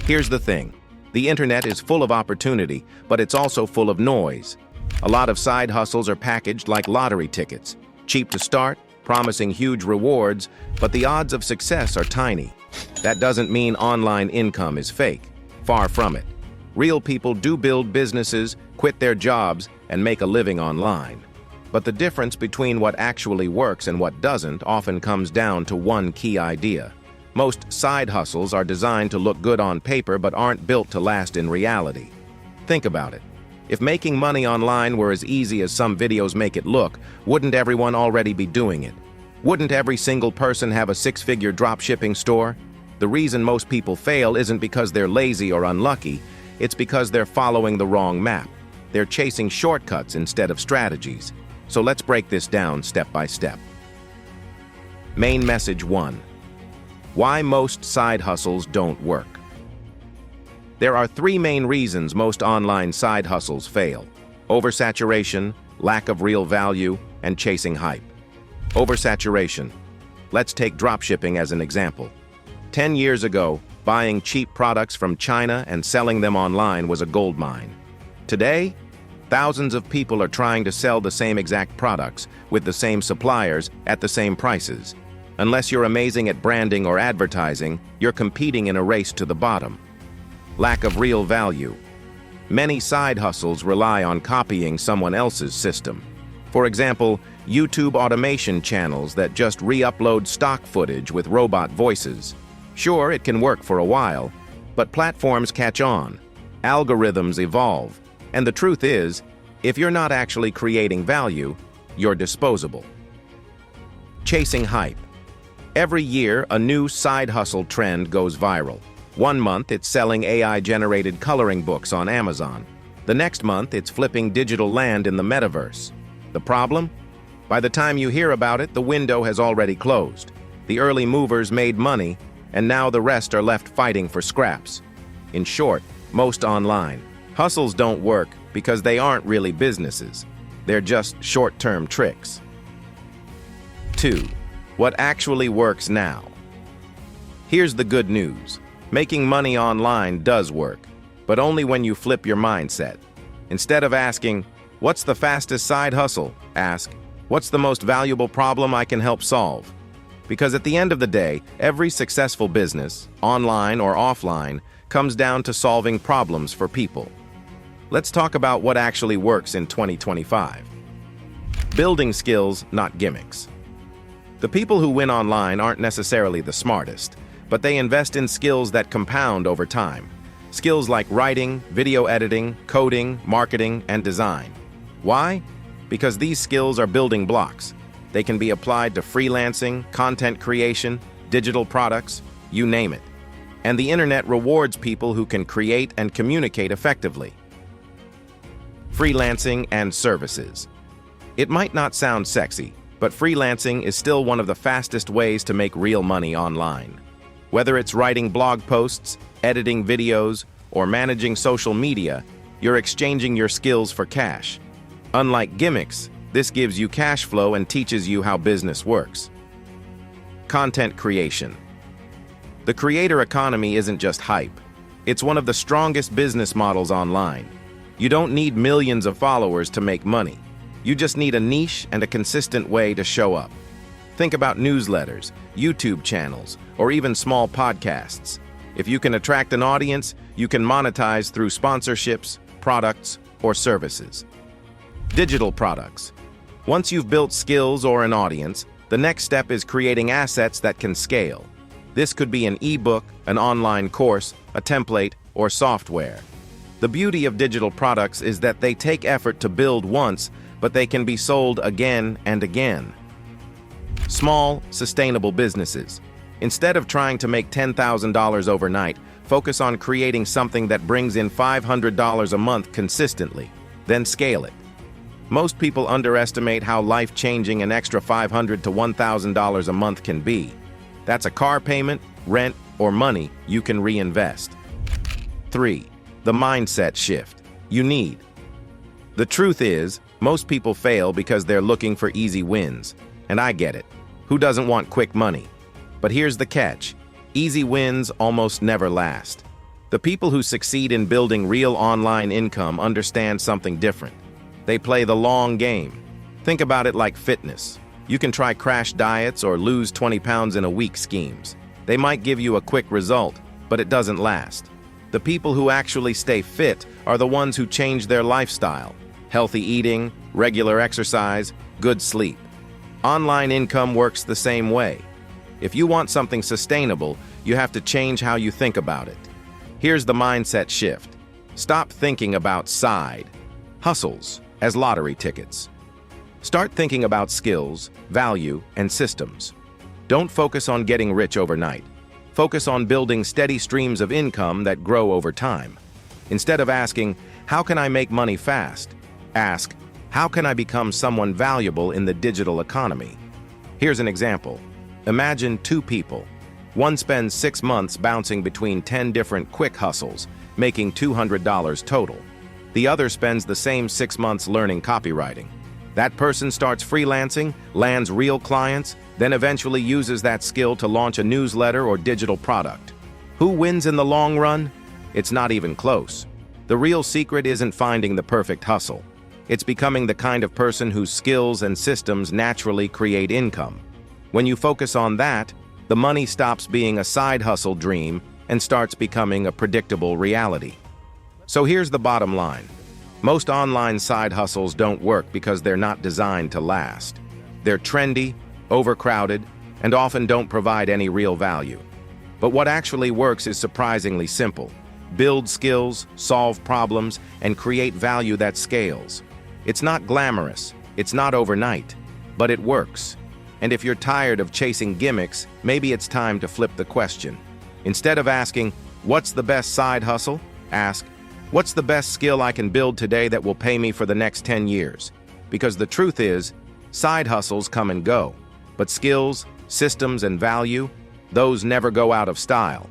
Here's the thing. The internet is full of opportunity, but it's also full of noise. A lot of side hustles are packaged like lottery tickets, cheap to start, promising huge rewards, but the odds of success are tiny. That doesn't mean online income is fake. Far from it. Real people do build businesses, quit their jobs, and make a living online. But the difference between what actually works and what doesn't often comes down to one key idea. Most side hustles are designed to look good on paper but aren't built to last in reality. Think about it. If making money online were as easy as some videos make it look, wouldn't everyone already be doing it? Wouldn't every single person have a six-figure dropshipping store? The reason most people fail isn't because they're lazy or unlucky, it's because they're following the wrong map. They're chasing shortcuts instead of strategies. So let's break this down step by step. Main message 1. Why most side hustles don't work. There are 3 main reasons most online side hustles fail: oversaturation, lack of real value, and chasing hype. Oversaturation. Let's take dropshipping as an example. 10 years ago, buying cheap products from China and selling them online was a goldmine. Today, thousands of people are trying to sell the same exact products with the same suppliers at the same prices. Unless you're amazing at branding or advertising, you're competing in a race to the bottom. Lack of real value. Many side hustles rely on copying someone else's system. For example, YouTube automation channels that just re-upload stock footage with robot voices. Sure, it can work for a while, but platforms catch on, algorithms evolve, and the truth is, if you're not actually creating value, you're disposable. Chasing hype. Every year, a new side hustle trend goes viral. One month, it's selling AI-generated coloring books on Amazon. The next month, it's flipping digital land in the metaverse. The problem? By the time you hear about it, the window has already closed. The early movers made money, and now the rest are left fighting for scraps. In short, most online hustles don't work because they aren't really businesses. They're just short-term tricks. 2. What actually works now? Here's the good news. Making money online does work, but only when you flip your mindset. Instead of asking, "What's the fastest side hustle?" ask, "What's the most valuable problem I can help solve?" Because at the end of the day, every successful business, online or offline, comes down to solving problems for people. Let's talk about what actually works in 2025. Building skills, not gimmicks. The people who win online aren't necessarily the smartest, but they invest in skills that compound over time. Skills like writing, video editing, coding, marketing, and design. Why? Because these skills are building blocks. They can be applied to freelancing, content creation, digital products, you name it. And the internet rewards people who can create and communicate effectively. Freelancing and services. It might not sound sexy, but freelancing is still one of the fastest ways to make real money online. Whether it's writing blog posts, editing videos, or managing social media, you're exchanging your skills for cash. Unlike gimmicks, this gives you cash flow and teaches you how business works. Content creation. The creator economy isn't just hype. It's one of the strongest business models online. You don't need millions of followers to make money. You just need a niche and a consistent way to show up. Think about newsletters, YouTube channels, or even small podcasts. If you can attract an audience, you can monetize through sponsorships, products, or services. Digital products. Once you've built skills or an audience, the next step is creating assets that can scale. This could be an ebook, an online course, a template, or software. The beauty of digital products is that they take effort to build once, but they can be sold again and again. Small, sustainable businesses. Instead of trying to make $10,000 overnight, focus on creating something that brings in $500 a month consistently, then scale it. Most people underestimate how life-changing an extra $500 to $1,000 a month can be. That's a car payment, rent, or money you can reinvest. 3. The mindset shift you need. The truth is, most people fail because they're looking for easy wins. And I get it. Who doesn't want quick money? But here's the catch. Easy wins almost never last. The people who succeed in building real online income understand something different. They play the long game. Think about it like fitness. You can try crash diets or lose 20 pounds in a week schemes. They might give you a quick result, but it doesn't last. The people who actually stay fit are the ones who change their lifestyle. Healthy eating, regular exercise, good sleep. Online income works the same way. If you want something sustainable, you have to change how you think about it. Here's the mindset shift. Stop thinking about side hustles as lottery tickets. Start thinking about skills, value, and systems. Don't focus on getting rich overnight. Focus on building steady streams of income that grow over time. Instead of asking, how can I make money fast? Ask, how can I become someone valuable in the digital economy? Here's an example. Imagine two people. One spends 6 months bouncing between 10 different quick hustles, making $200 total. The other spends the same 6 months learning copywriting. That person starts freelancing, lands real clients, then eventually uses that skill to launch a newsletter or digital product. Who wins in the long run? It's not even close. The real secret isn't finding the perfect hustle. It's becoming the kind of person whose skills and systems naturally create income. When you focus on that, the money stops being a side hustle dream and starts becoming a predictable reality. So here's the bottom line. Most online side hustles don't work because they're not designed to last. They're trendy, overcrowded, and often don't provide any real value. But what actually works is surprisingly simple. Build skills, solve problems, and create value that scales. It's not glamorous, it's not overnight, but it works. And if you're tired of chasing gimmicks, maybe it's time to flip the question. Instead of asking, what's the best side hustle? Ask, what's the best skill I can build today that will pay me for the next 10 years? Because the truth is, side hustles come and go, but skills, systems, and value, those never go out of style.